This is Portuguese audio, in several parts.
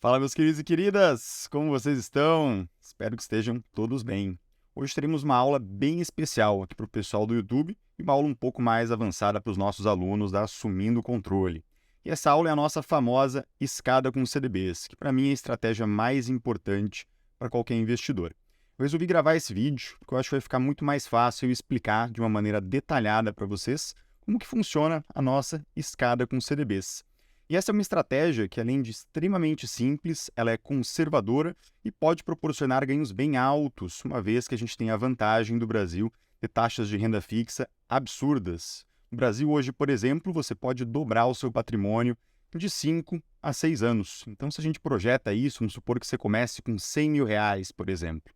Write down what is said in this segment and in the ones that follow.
Fala, meus queridos e queridas! Como vocês estão? Espero que estejam todos bem. Hoje teremos uma aula bem especial aqui para o pessoal do YouTube e uma aula um pouco mais avançada para os nossos alunos da Assumindo o Controle. E essa aula é a nossa famosa escada com CDBs, que para mim é a estratégia mais importante para qualquer investidor. Eu resolvi gravar esse vídeo porque eu acho que vai ficar muito mais fácil eu explicar de uma maneira detalhada para vocês como que funciona a nossa escada com CDBs. E essa é uma estratégia que, além de extremamente simples, ela é conservadora e pode proporcionar ganhos bem altos, uma vez que a gente tem a vantagem do Brasil ter taxas de renda fixa absurdas. No Brasil, hoje, por exemplo, você pode dobrar o seu patrimônio de 5 a 6 anos. Então, se a gente projeta isso, vamos supor que você comece com R$ 100.000, por exemplo.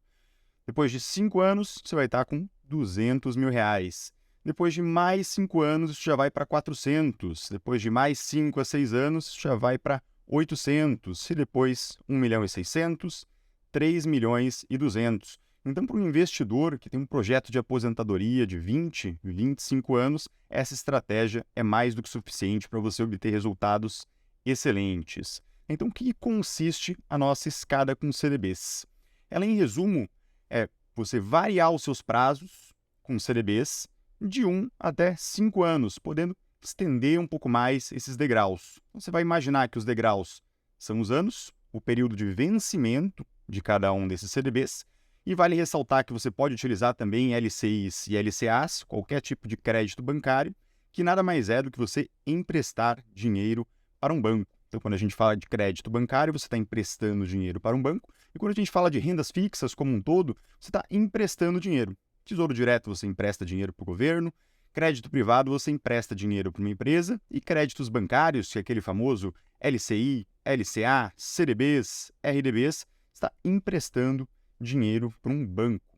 Depois de 5 anos, você vai estar com R$ 200.000. Depois de mais 5 anos, isso já vai para 400. Depois de mais 5 a 6 anos, isso já vai para 800. E depois, 1.600.000, 3.200.000. Então, para um investidor que tem um projeto de aposentadoria de 20, 25 anos, essa estratégia é mais do que suficiente para você obter resultados excelentes. Então, o que consiste a nossa escada com CDBs? Ela, em resumo, é você variar os seus prazos com CDBs de 1 até 5 anos, podendo estender um pouco mais esses degraus. Então, você vai imaginar que os degraus são os anos, o período de vencimento de cada um desses CDBs, e vale ressaltar que você pode utilizar também LCIs e LCAs, qualquer tipo de crédito bancário, que nada mais é do que você emprestar dinheiro para um banco. Então, quando a gente fala de crédito bancário, você está emprestando dinheiro para um banco, e quando a gente fala de rendas fixas como um todo, você está emprestando dinheiro. Tesouro direto, você empresta dinheiro para o governo. Crédito privado, você empresta dinheiro para uma empresa. E créditos bancários, que é aquele famoso LCI, LCA, CDBs, RDBs, está emprestando dinheiro para um banco.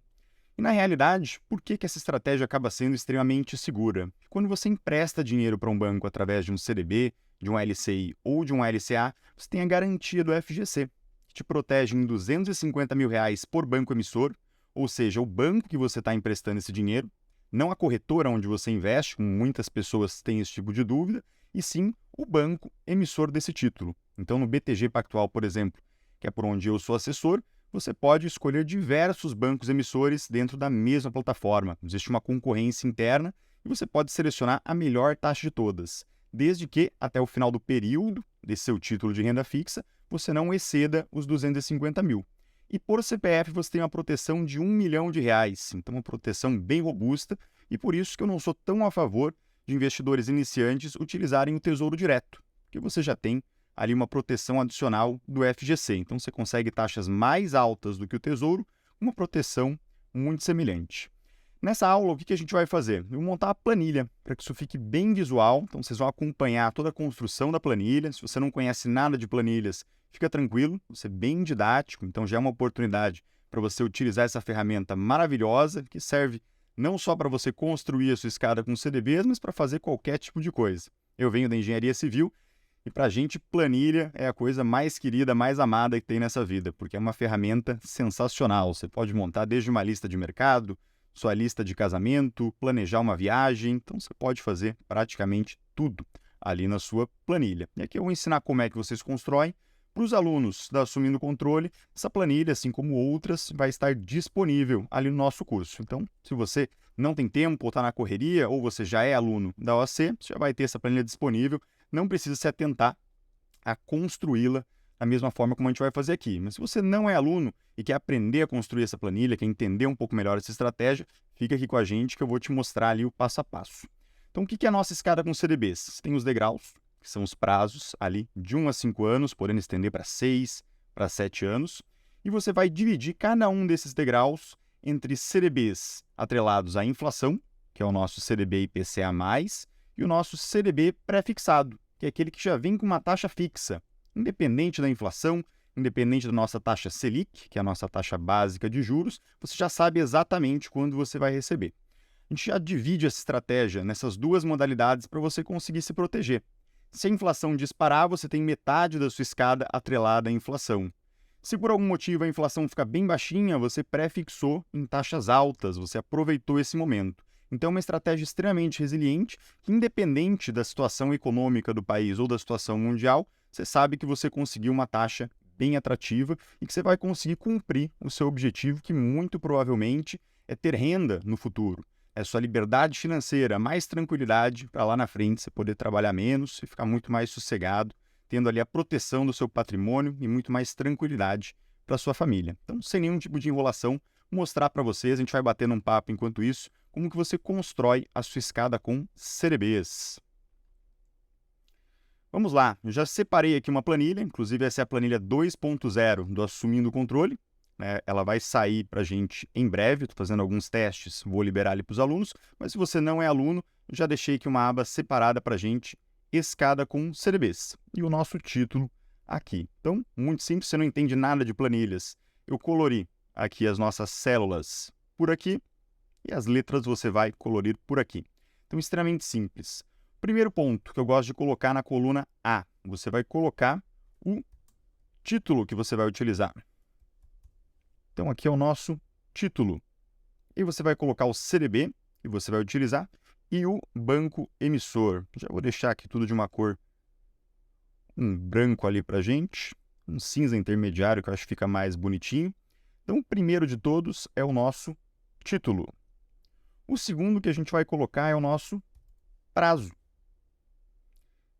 E, na realidade, por que essa estratégia acaba sendo extremamente segura? Quando você empresta dinheiro para um banco através de um CDB, de um LCI ou de um LCA, você tem a garantia do FGC, que te protege em R$ 250.000 por banco emissor, ou seja, o banco que você está emprestando esse dinheiro, não a corretora onde você investe, como muitas pessoas têm esse tipo de dúvida, e sim o banco emissor desse título. Então, no BTG Pactual, por exemplo, que é por onde eu sou assessor, você pode escolher diversos bancos emissores dentro da mesma plataforma. Existe uma concorrência interna e você pode selecionar a melhor taxa de todas, desde que, até o final do período desse seu título de renda fixa, você não exceda os 250 mil. E por CPF você tem uma proteção de R$ 1.000.000, então uma proteção bem robusta, e por isso que eu não sou tão a favor de investidores iniciantes utilizarem o Tesouro Direto, porque você já tem ali uma proteção adicional do FGC, então você consegue taxas mais altas do que o Tesouro, uma proteção muito semelhante. Nessa aula, o que a gente vai fazer? Eu vou montar a planilha para que isso fique bem visual, então vocês vão acompanhar toda a construção da planilha. Se você não conhece nada de planilhas, fica tranquilo, vou ser bem didático, então já é uma oportunidade para você utilizar essa ferramenta maravilhosa que serve não só para você construir a sua escada com CDBs, mas para fazer qualquer tipo de coisa. Eu venho da engenharia civil e para a gente planilha é a coisa mais querida, mais amada que tem nessa vida, porque é uma ferramenta sensacional. Você pode montar desde uma lista de mercado, sua lista de casamento, planejar uma viagem, então você pode fazer praticamente tudo ali na sua planilha. E aqui eu vou ensinar como é que vocês constroem. Para os alunos da Assumindo o Controle, essa planilha, assim como outras, vai estar disponível ali no nosso curso. Então, se você não tem tempo ou está na correria, ou você já é aluno da OAC, você já vai ter essa planilha disponível, não precisa se atentar a construí-la da mesma forma como a gente vai fazer aqui. Mas se você não é aluno e quer aprender a construir essa planilha, quer entender um pouco melhor essa estratégia, fica aqui com a gente que eu vou te mostrar ali o passo a passo. Então, o que é a nossa escada com CDBs? Tem os degraus, que são os prazos ali de 1 a 5 anos, podendo estender para 6, para 7 anos, e você vai dividir cada um desses degraus entre CDBs atrelados à inflação, que é o nosso CDB IPCA+, e o nosso CDB pré-fixado, que é aquele que já vem com uma taxa fixa, independente da inflação, independente da nossa taxa Selic, que é a nossa taxa básica de juros, você já sabe exatamente quando você vai receber. A gente já divide essa estratégia nessas duas modalidades para você conseguir se proteger. Se a inflação disparar, você tem metade da sua escada atrelada à inflação. Se por algum motivo a inflação ficar bem baixinha, você pré-fixou em taxas altas, você aproveitou esse momento. Então é uma estratégia extremamente resiliente, que independente da situação econômica do país ou da situação mundial, você sabe que você conseguiu uma taxa bem atrativa e que você vai conseguir cumprir o seu objetivo, que muito provavelmente é ter renda no futuro. É sua liberdade financeira, mais tranquilidade para lá na frente você poder trabalhar menos e ficar muito mais sossegado, tendo ali a proteção do seu patrimônio e muito mais tranquilidade para sua família. Então, sem nenhum tipo de enrolação, mostrar para vocês, a gente vai batendo um papo enquanto isso, como que você constrói a sua escada com CDBs. Vamos lá, eu já separei aqui uma planilha, inclusive essa é a planilha 2.0 do Assumindo o Controle. Ela vai sair para a gente em breve, estou fazendo alguns testes, vou liberar ali para os alunos, mas se você não é aluno, eu já deixei aqui uma aba separada para a gente, escada com CDBs, e o nosso título aqui. Então, muito simples, você não entende nada de planilhas. Eu colori aqui as nossas células por aqui, e as letras você vai colorir por aqui. Então, extremamente simples. Primeiro ponto que eu gosto de colocar na coluna A, você vai colocar o título que você vai utilizar. Então, aqui é o nosso título. E você vai colocar o CDB que você vai utilizar e o banco emissor. Já vou deixar aqui tudo de uma cor, um branco ali para a gente, um cinza intermediário que eu acho que fica mais bonitinho. Então, o primeiro de todos é o nosso título. O segundo que a gente vai colocar é o nosso prazo.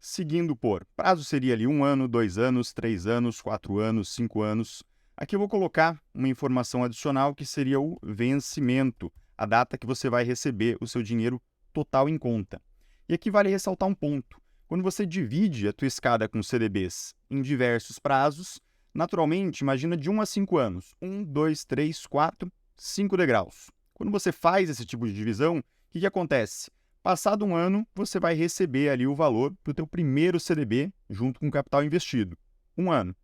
Seguindo por prazo seria ali 1 ano, 2 anos, 3 anos, 4 anos, 5 anos. Aqui eu vou colocar uma informação adicional que seria o vencimento, a data que você vai receber o seu dinheiro total em conta. E aqui vale ressaltar um ponto. Quando você divide a tua escada com CDBs em diversos prazos, naturalmente, imagina de 1 a 5 anos. 1, 2, 3, 4, 5 degraus. Quando você faz esse tipo de divisão, o que acontece? Passado um ano, você vai receber ali o valor do teu primeiro CDB junto com o capital investido. 1 ano.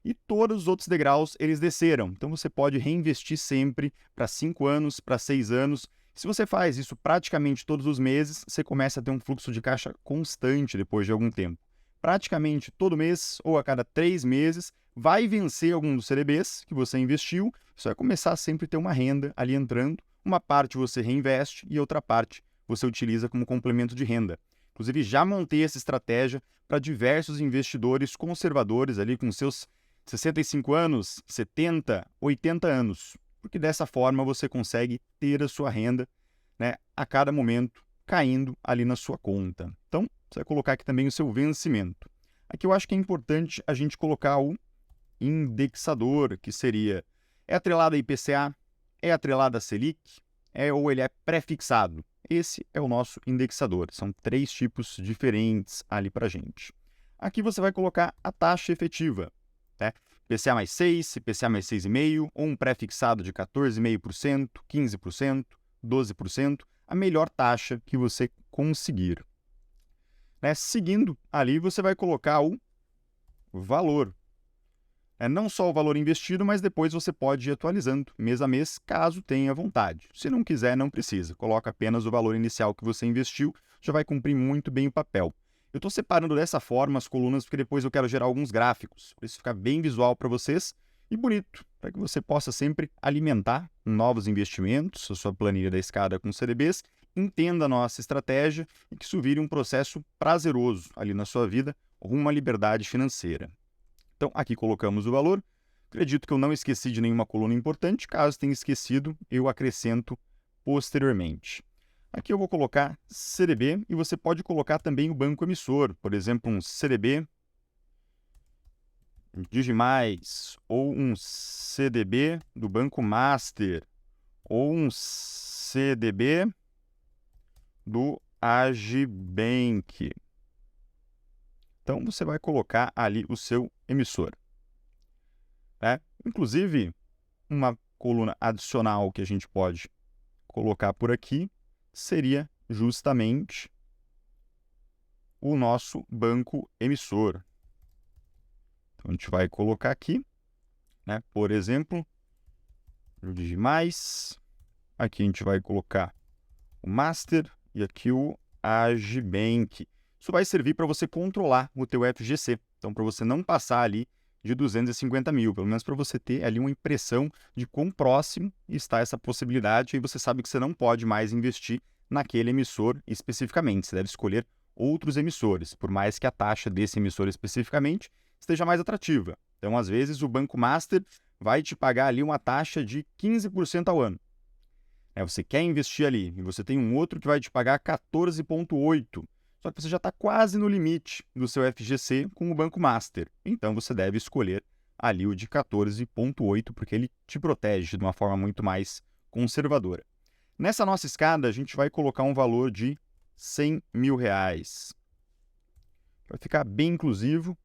E todos os outros degraus, eles desceram. Então, você pode reinvestir sempre para 5 anos, para 6 anos. Se você faz isso praticamente todos os meses, você começa a ter um fluxo de caixa constante depois de algum tempo. Praticamente todo mês ou a cada 3 meses, vai vencer algum dos CDBs que você investiu. Você vai começar a sempre ter uma renda ali entrando. Uma parte você reinveste e outra parte você utiliza como complemento de renda. Inclusive, já montei essa estratégia para diversos investidores conservadores ali com seus 65 anos, 70, 80 anos, porque dessa forma você consegue ter a sua renda, a cada momento caindo ali na sua conta. Então, você vai colocar aqui também o seu vencimento. Aqui eu acho que é importante a gente colocar o indexador, que seria, é atrelado a IPCA, é atrelado a Selic, ou ele é pré-fixado. Esse é o nosso indexador. São 3 tipos diferentes ali para a gente. Aqui você vai colocar a taxa efetiva. IPCA mais 6, IPCA mais 6,5%, ou um pré-fixado de 14,5%, 15%, 12%, a melhor taxa que você conseguir. Seguindo ali, você vai colocar o valor. Não só o valor investido, mas depois você pode ir atualizando mês a mês, caso tenha vontade. Se não quiser, não precisa. Coloca apenas o valor inicial que você investiu, já vai cumprir muito bem o papel. Eu estou separando dessa forma as colunas porque depois eu quero gerar alguns gráficos, para isso ficar bem visual para vocês e bonito, para que você possa sempre alimentar novos investimentos, a sua planilha da escada com CDBs, entenda a nossa estratégia e que isso vire um processo prazeroso ali na sua vida, rumo à liberdade financeira. Então, aqui colocamos o valor. Acredito que eu não esqueci de nenhuma coluna importante. Caso tenha esquecido, eu acrescento posteriormente. Aqui eu vou colocar CDB e você pode colocar também o banco emissor. Por exemplo, um CDB Digimais, ou um CDB do Banco Master, ou um CDB do Agibank. Então, você vai colocar ali o seu emissor. Inclusive, uma coluna adicional que a gente pode colocar por aqui seria justamente o nosso banco emissor. Então, a gente vai colocar aqui, por exemplo, o Digimais. Aqui a gente vai colocar o Master e aqui o Agibank. Isso vai servir para você controlar o teu FGC. Então, para você não passar ali de 250 mil, pelo menos para você ter ali uma impressão de quão próximo está essa possibilidade, e você sabe que você não pode mais investir naquele emissor especificamente. Você deve escolher outros emissores, por mais que a taxa desse emissor especificamente esteja mais atrativa. Então, às vezes, o Banco Master vai te pagar ali uma taxa de 15% ao ano. Você quer investir ali e você tem um outro que vai te pagar 14,8%. Só que você já está quase no limite do seu FGC com o Banco Master. Então, você deve escolher ali o de 14,8%, porque ele te protege de uma forma muito mais conservadora. Nessa nossa escada, a gente vai colocar um valor de R$100 mil. Vai ficar bem inclusivo. O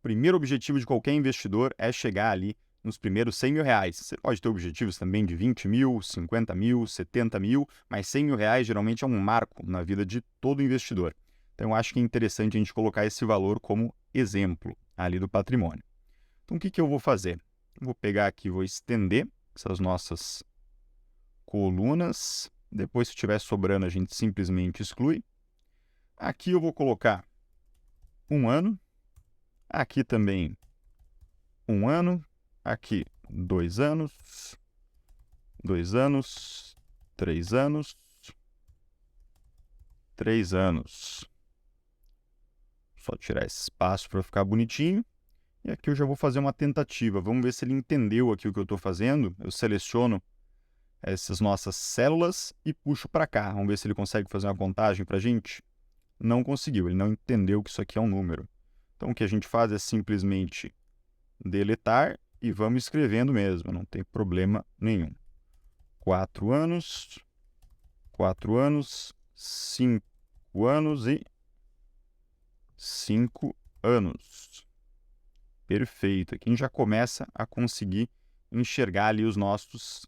primeiro objetivo de qualquer investidor é chegar ali nos primeiros R$100 mil. Você pode ter objetivos também de 20 mil, 50 mil, 70 mil, mas R$100 mil geralmente é um marco na vida de todo investidor. Então, eu acho que é interessante a gente colocar esse valor como exemplo ali do patrimônio. Então, o que eu vou fazer? Eu vou pegar aqui e vou estender essas nossas colunas. Depois, se estiver sobrando, a gente simplesmente exclui. Aqui eu vou colocar 1 ano. Aqui também 1 ano. Aqui 2 anos. 2 anos. 3 anos. 3 anos. Só tirar esse espaço para ficar bonitinho. E aqui eu já vou fazer uma tentativa. Vamos ver se ele entendeu aqui o que eu estou fazendo. Eu seleciono essas nossas células e puxo para cá. Vamos ver se ele consegue fazer uma contagem para a gente. Não conseguiu, ele não entendeu que isso aqui é um número. Então, o que a gente faz é simplesmente deletar e vamos escrevendo mesmo, não tem problema nenhum. 4 anos, 4 anos, 5 anos e 5 anos. Perfeito. Aqui a gente já começa a conseguir enxergar ali os nossos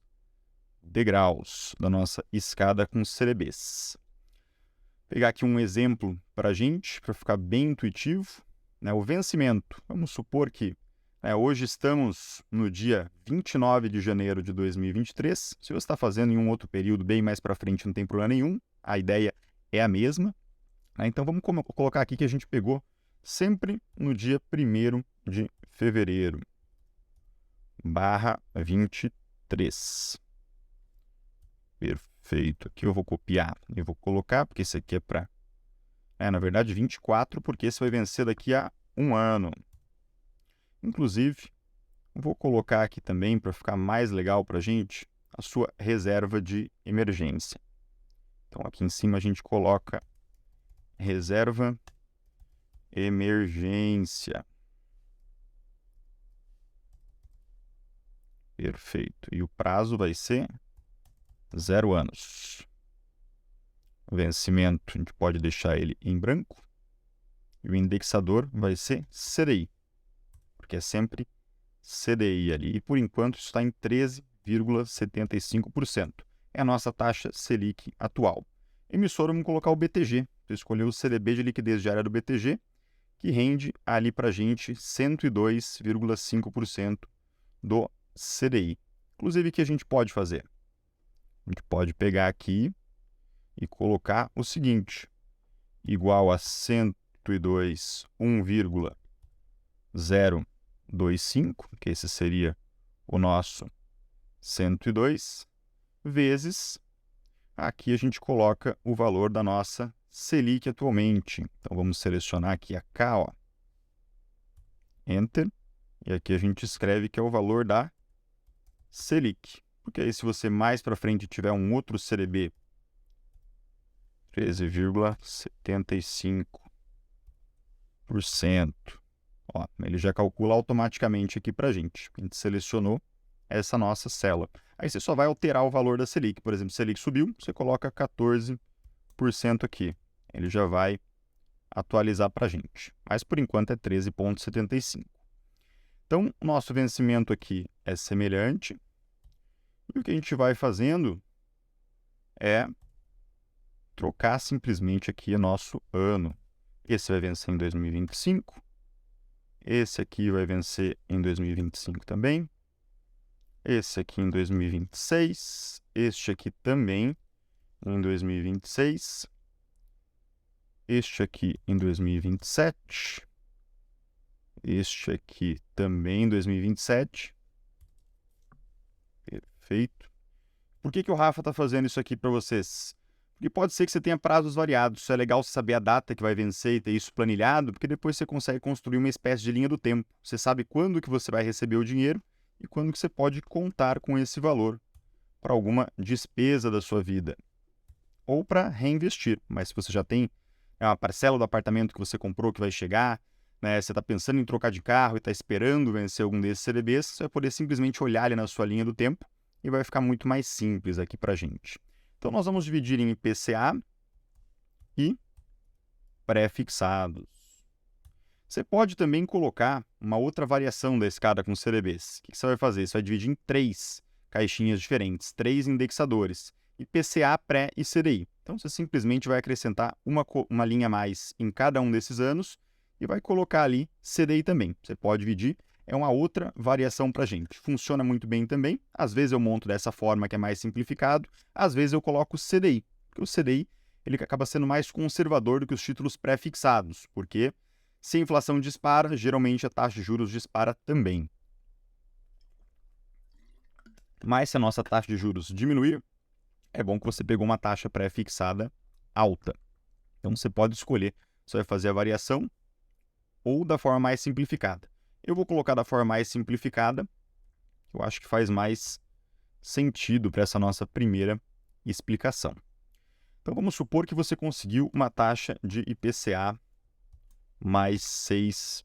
degraus da nossa escada com CDBs. Vou pegar aqui um exemplo para a gente, para ficar bem intuitivo. O vencimento. Vamos supor que hoje estamos no dia 29 de janeiro de 2023. Se você está fazendo em um outro período bem mais para frente, não tem problema nenhum. A ideia é a mesma. Então, vamos colocar aqui que a gente pegou sempre no dia 1º de fevereiro, /23. Perfeito. Aqui eu vou copiar e vou colocar, porque esse aqui é para... na verdade, 24, porque esse vai vencer daqui a 1 ano. Inclusive, vou colocar aqui também, para ficar mais legal para a gente, a sua reserva de emergência. Então, aqui em cima a gente coloca reserva emergência. Perfeito. E o prazo vai ser 0 anos. O vencimento, a gente pode deixar ele em branco. E o indexador vai ser CDI, porque é sempre CDI ali. E, por enquanto, isso está em 13,75%. É a nossa taxa Selic atual. Emissora, vamos colocar o BTG. Você escolheu o CDB de liquidez diária do BTG, que rende ali para a gente 102,5% do CDI. Inclusive, o que a gente pode fazer? A gente pode pegar aqui e colocar o seguinte, igual a 102, 1,025, que esse seria o nosso 102, vezes, aqui a gente coloca o valor da nossa Selic atualmente. Então, vamos selecionar aqui a K, Enter, e aqui a gente escreve que é o valor da Selic. Porque aí, se você mais para frente tiver um outro CDB, 13,75%. Ele já calcula automaticamente aqui para a gente. A gente selecionou essa nossa célula. Aí você só vai alterar o valor da Selic. Por exemplo, Selic subiu, você coloca 14% aqui. Ele já vai atualizar para a gente. Mas, por enquanto, é 13,75%. Então, o nosso vencimento aqui é semelhante. E o que a gente vai fazendo é trocar simplesmente aqui o nosso ano. Esse vai vencer em 2025. Esse aqui vai vencer em 2025 também. Esse aqui em 2026. Este aqui também em 2026. Este aqui em 2027. Este aqui também em 2027. Perfeito. Por que o Rafa está fazendo isso aqui para vocês? Porque pode ser que você tenha prazos variados. Isso é legal você saber a data que vai vencer e ter isso planilhado, porque depois você consegue construir uma espécie de linha do tempo. Você sabe quando que você vai receber o dinheiro e quando que você pode contar com esse valor para alguma despesa da sua vida ou para reinvestir. Mas se você já tem uma parcela do apartamento que você comprou que vai chegar, né, você está pensando em trocar de carro e está esperando vencer algum desses CDBs, você vai poder simplesmente olhar ali na sua linha do tempo e vai ficar muito mais simples aqui para a gente. Então, nós vamos dividir em IPCA e pré-fixados. Você pode também colocar uma outra variação da escada com CDBs. O que você vai fazer? Você vai dividir em 3 caixinhas diferentes, 3 indexadores, IPCA, pré e CDI. Então, você simplesmente vai acrescentar uma linha a mais em cada um desses anos e vai colocar ali CDI também. Você pode dividir, é uma outra variação para a gente. Funciona muito bem também. Às vezes eu monto dessa forma que é mais simplificado, às vezes eu coloco CDI, porque o CDI ele acaba sendo mais conservador do que os títulos pré-fixados, porque se a inflação dispara, geralmente a taxa de juros dispara também. Mas se a nossa taxa de juros diminuir, é bom que você pegou uma taxa pré-fixada alta. Então você pode escolher se vai fazer a variação ou da forma mais simplificada. Eu vou colocar da forma mais simplificada, eu acho que faz mais sentido para essa nossa primeira explicação. Então vamos supor que você conseguiu uma taxa de IPCA mais 6%.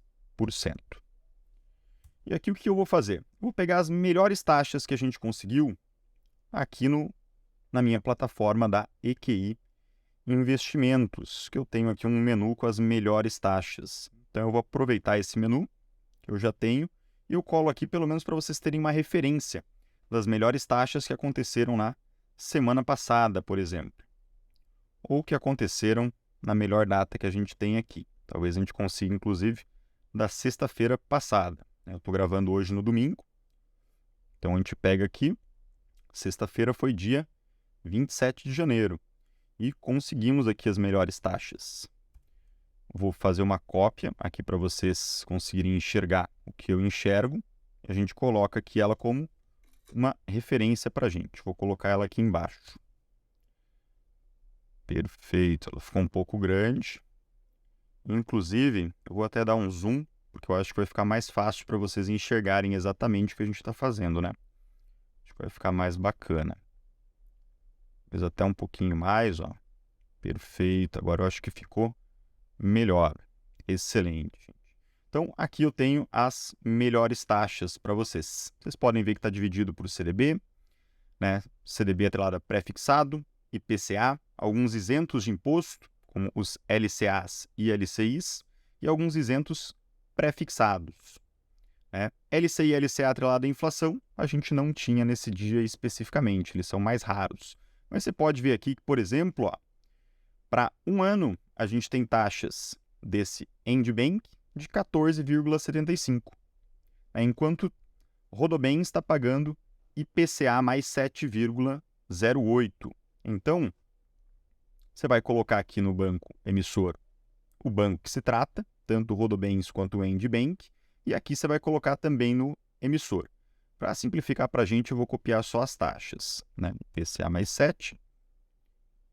E aqui o que eu vou fazer? Eu vou pegar as melhores taxas que a gente conseguiu aqui na minha plataforma da EQI Investimentos, que eu tenho aqui um menu com as melhores taxas. Então eu vou aproveitar esse menu que eu já tenho e eu colo aqui pelo menos para vocês terem uma referência das melhores taxas que aconteceram na semana passada, por exemplo, ou que aconteceram na melhor data que a gente tem aqui. Talvez a gente consiga, inclusive, da sexta-feira passada. Eu estou gravando hoje no domingo, então a gente pega aqui, sexta-feira foi dia 27 de janeiro, e conseguimos aqui as melhores taxas. Vou fazer uma cópia aqui para vocês conseguirem enxergar o que eu enxergo. A gente coloca aqui ela como uma referência para a gente. Vou colocar ela aqui embaixo. Perfeito, ela ficou um pouco grande. Inclusive, eu vou até dar um zoom, porque eu acho que vai ficar mais fácil para vocês enxergarem exatamente o que a gente está fazendo, né? Acho que vai ficar mais bacana. Talvez até um pouquinho mais, ó. Perfeito, agora eu acho que ficou melhor. Excelente. Então, aqui eu tenho as melhores taxas para vocês. Vocês podem ver que está dividido por CDB, né? CDB atrelado a pré-fixado, IPCA, alguns isentos de imposto, como os LCAs e LCIs, e alguns isentos pré-fixados. Né? LCI e LCA atrelado à inflação, a gente não tinha nesse dia especificamente, eles são mais raros. Mas você pode ver aqui que, por exemplo, para um ano, a gente tem taxas desse Endbank de 14,75, né? Enquanto Rodobens está pagando IPCA mais 7,08. Então, você vai colocar aqui no banco emissor o banco que se trata, tanto o Rodobens quanto o Endbank, e aqui você vai colocar também no emissor. Para simplificar para a gente, eu vou copiar só as taxas, né? IPCA mais 7.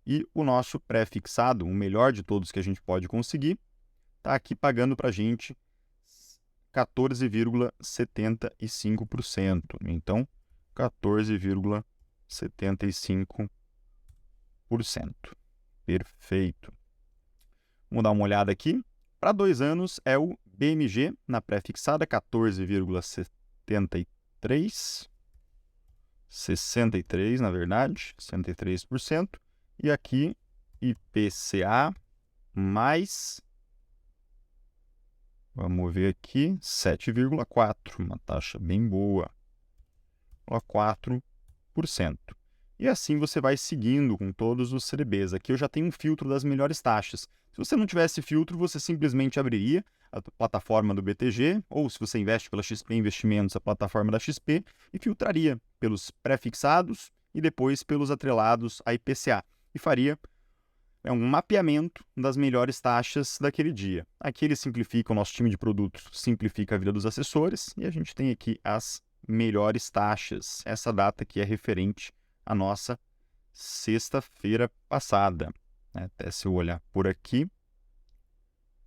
E o nosso pré-fixado, o melhor de todos que a gente pode conseguir, está aqui pagando para a gente 14,75%. Então, 14,75%. Perfeito. Vamos dar uma olhada aqui. Para 2 anos é o BMG na pré-fixada, 14,73%. 63%, na verdade, 63%. E aqui, IPCA mais, vamos ver aqui, 7,4%, uma taxa bem boa, 4%. E assim você vai seguindo com todos os CDBs. Aqui eu já tenho um filtro das melhores taxas. Se você não tivesse filtro, você simplesmente abriria a plataforma do BTG, ou se você investe pela XP Investimentos, a plataforma da XP, e filtraria pelos pré-fixados e depois pelos atrelados a IPCA. E faria um mapeamento das melhores taxas daquele dia. Aqui ele simplifica, o nosso time de produtos simplifica a vida dos assessores, e a gente tem aqui as melhores taxas. Essa data aqui é referente à nossa sexta-feira passada. Até se eu olhar por aqui,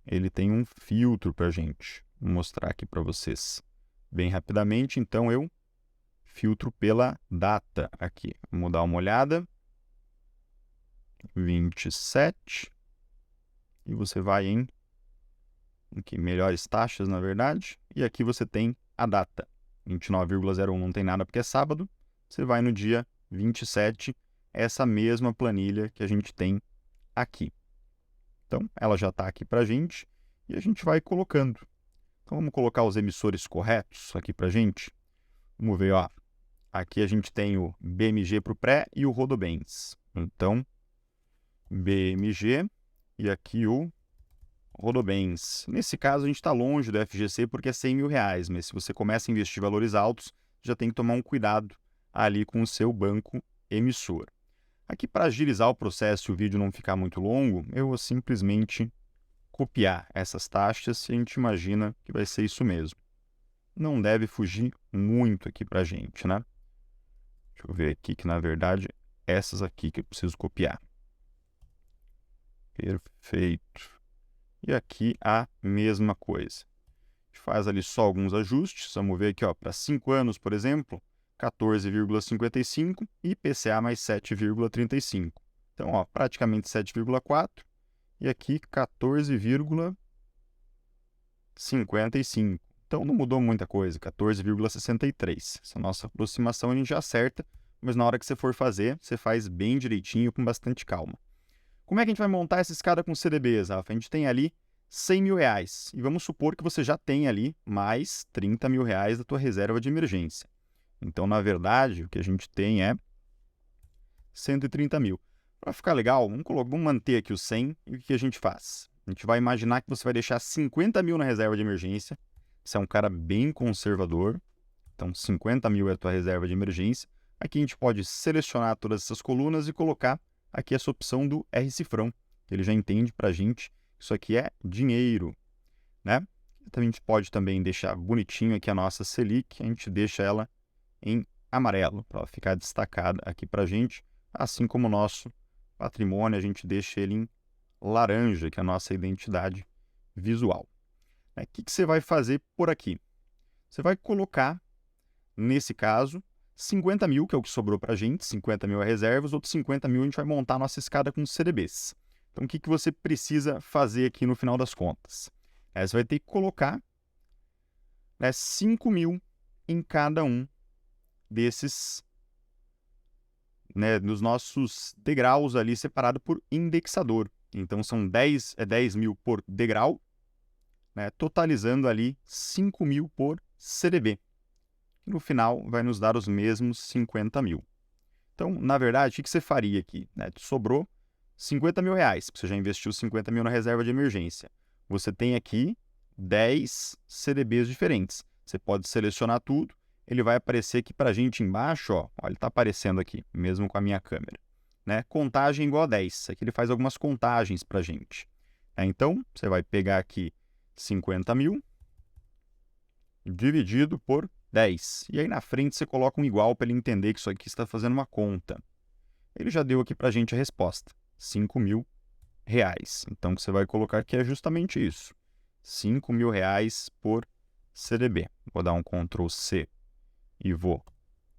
ele tem um filtro para a gente. Vou mostrar aqui para vocês bem rapidamente. Então, eu filtro pela data aqui. Vamos dar uma olhada. 27. E você vai em aqui, melhores taxas, na verdade. E aqui você tem a data. 29,01 não tem nada porque é sábado. Você vai no dia 27, essa mesma planilha que a gente tem aqui. Então, ela já está aqui para a gente e a gente vai colocando. Então, vamos colocar os emissores corretos aqui para a gente. Vamos ver, ó. Aqui a gente tem o BMG para o pré e o Rodobens. Então, BMG e aqui o Rodobens. Nesse caso, a gente está longe do FGC porque é R$100.000, mas se você começa a investir valores altos, já tem que tomar um cuidado ali com o seu banco emissor. Aqui, para agilizar o processo e o vídeo não ficar muito longo, eu vou simplesmente copiar essas taxas e a gente imagina que vai ser isso mesmo. Não deve fugir muito aqui para a gente, né? Deixa eu ver aqui que, na verdade, essas aqui que eu preciso copiar. Perfeito. E aqui a mesma coisa. A gente faz ali só alguns ajustes. Vamos ver aqui, para 5 anos, por exemplo, 14,55 e IPCA mais 7,35. Então, praticamente 7,4 e aqui 14,55. Então, não mudou muita coisa, 14,63. Essa nossa aproximação a gente já acerta, mas na hora que você for fazer, você faz bem direitinho, com bastante calma. Como é que a gente vai montar essa escada com CDBs, Rafa? A gente tem ali R$100.000 e vamos supor que você já tem ali mais R$30.000 da tua reserva de emergência. Então, na verdade, o que a gente tem é 130 mil. Para ficar legal, vamos manter aqui os 100 e o que a gente faz? A gente vai imaginar que você vai deixar 50 mil na reserva de emergência. Você é um cara bem conservador, então 50 mil é a tua reserva de emergência. Aqui a gente pode selecionar todas essas colunas e colocar aqui essa opção do R-Cifrão. Ele já entende para a gente que isso aqui é dinheiro, né? Então, a gente pode também deixar bonitinho aqui a nossa Selic, a gente deixa ela em amarelo, para ela ficar destacada aqui para a gente, assim como o nosso patrimônio, a gente deixa ele em laranja, que é a nossa identidade visual. O que você vai fazer por aqui? Você vai colocar, nesse caso, 50 mil, que é o que sobrou para a gente, 50 mil é reserva, os outros 50 mil a gente vai montar a nossa escada com CDBs. Então, o que você precisa fazer aqui no final das contas? Você vai ter que colocar 5 mil em cada um desses, nos nossos degraus ali, separado por indexador. Então, são 10 mil por degrau, totalizando ali 5 mil por CDB. Que no final vai nos dar os mesmos 50 mil. Então, na verdade, o que você faria aqui? Sobrou 50 mil reais, você já investiu 50 mil na reserva de emergência. Você tem aqui 10 CDBs diferentes. Você pode selecionar tudo. Ele vai aparecer aqui para a gente embaixo, ele está aparecendo aqui, mesmo com a minha câmera. Contagem igual a 10. Aqui ele faz algumas contagens para a gente. Então, você vai pegar aqui 50 mil dividido por 10. E aí na frente você coloca um igual para ele entender que isso aqui está fazendo uma conta. Ele já deu aqui para a gente a resposta, R$5.000. Então, o que você vai colocar aqui é justamente isso, R$5.000 por CDB. Vou dar um Ctrl C e vou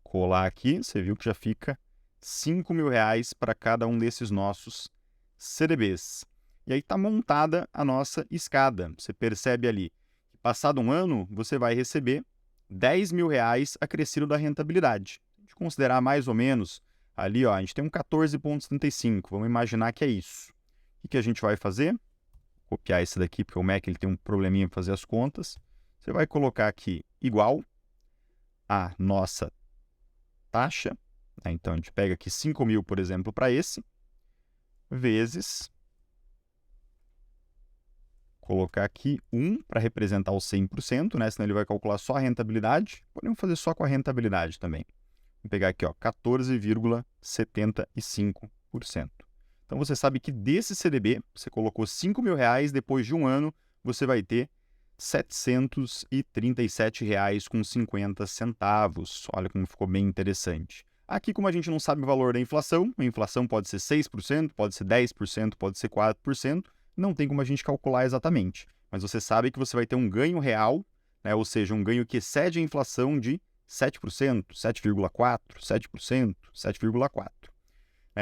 colar aqui. Você viu que já fica R$5.000 para cada um desses nossos CDBs. E aí está montada a nossa escada. Você percebe ali que, passado um ano, você vai receber R$10.000 acrescido da rentabilidade. Se a gente considerar mais ou menos ali, a gente tem um 14,75. Vamos imaginar que é isso. O que a gente vai fazer? Vou copiar esse daqui, porque o Mac ele tem um probleminha em fazer as contas. Você vai colocar aqui igual a nossa taxa. Então, a gente pega aqui 5 mil, por exemplo, para esse, vezes, colocar aqui 1 para representar o 100%, senão ele vai calcular só a rentabilidade. Podemos fazer só com a rentabilidade também. Vou pegar aqui, 14,75%. Então, você sabe que desse CDB, você colocou R$5.000, depois de um ano, você vai ter R$737,50. Olha como ficou bem interessante. Aqui, como a gente não sabe o valor da inflação, a inflação pode ser 6%, pode ser 10%, pode ser 4%, não tem como a gente calcular exatamente. Mas você sabe que você vai ter um ganho real, né, ou seja, um ganho que excede a inflação de 7%, 7,4%, 7%, 7,4%.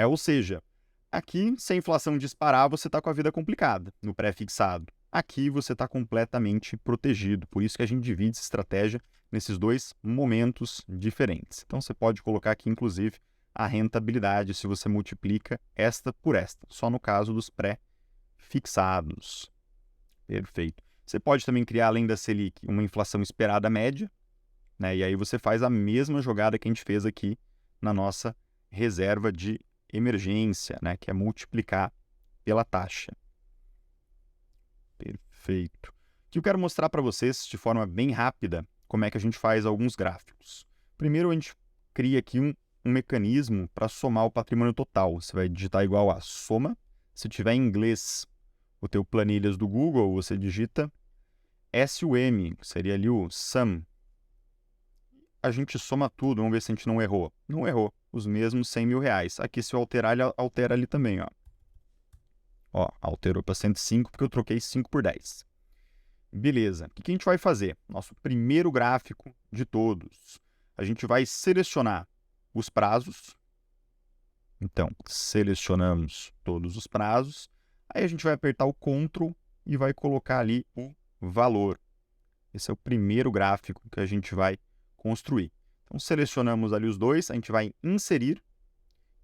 Ou seja, aqui, se a inflação disparar, você está com a vida complicada no pré-fixado. Aqui você está completamente protegido, por isso que a gente divide essa estratégia nesses dois momentos diferentes. Então você pode colocar aqui, inclusive, a rentabilidade se você multiplica esta por esta, só no caso dos pré-fixados. Perfeito. Você pode também criar, além da Selic, uma inflação esperada média, né? E aí você faz a mesma jogada que a gente fez aqui na nossa reserva de emergência, né? Que é multiplicar pela taxa. Perfeito. Aqui eu quero mostrar para vocês, de forma bem rápida, como é que a gente faz alguns gráficos. Primeiro, a gente cria aqui um mecanismo para somar o patrimônio total. Você vai digitar igual a soma. Se tiver em inglês o teu planilhas do Google, você digita SUM, que seria ali o sum. A gente soma tudo, vamos ver se a gente não errou. Não errou, os mesmos 100 mil reais. Aqui, se eu alterar, ele altera ali também, ó. Ó, alterou para 105 porque eu troquei 5 por 10. Beleza, o que a gente vai fazer? Nosso primeiro gráfico de todos. A gente vai selecionar os prazos. Então, selecionamos todos os prazos. Aí a gente vai apertar o Ctrl e vai colocar ali o valor. Esse é o primeiro gráfico que a gente vai construir. Então, selecionamos ali os dois, a gente vai inserir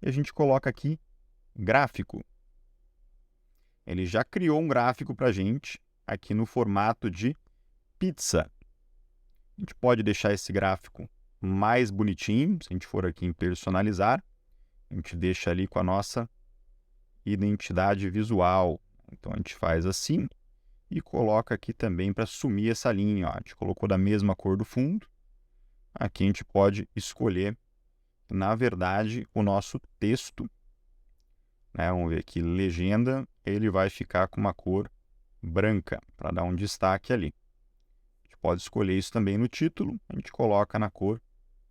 e a gente coloca aqui gráfico. Ele já criou um gráfico para a gente aqui no formato de pizza. A gente pode deixar esse gráfico mais bonitinho, se a gente for aqui em personalizar, a gente deixa ali com a nossa identidade visual. Então a gente faz assim e coloca aqui também para sumir essa linha. Ó. A gente colocou da mesma cor do fundo. Aqui a gente pode escolher, na verdade, o nosso texto. Vamos ver aqui, legenda, ele vai ficar com uma cor branca, para dar um destaque ali. A gente pode escolher isso também no título, a gente coloca na cor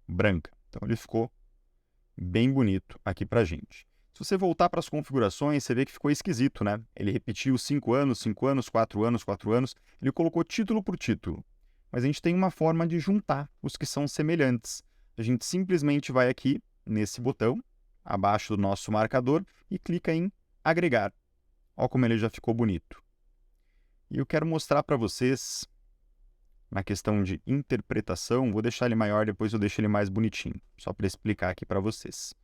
branca. Então ele ficou bem bonito aqui para a gente. Se você voltar para as configurações, você vê que ficou esquisito, né? Ele repetiu 5 anos, 5 anos, 4 anos, 4 anos, ele colocou título por título. Mas a gente tem uma forma de juntar os que são semelhantes. A gente simplesmente vai aqui nesse botão, abaixo do nosso marcador, e clica em agregar. Olha como ele já ficou bonito. E eu quero mostrar para vocês, na questão de interpretação, vou deixar ele maior, depois eu deixo ele mais bonitinho, só para explicar aqui para vocês.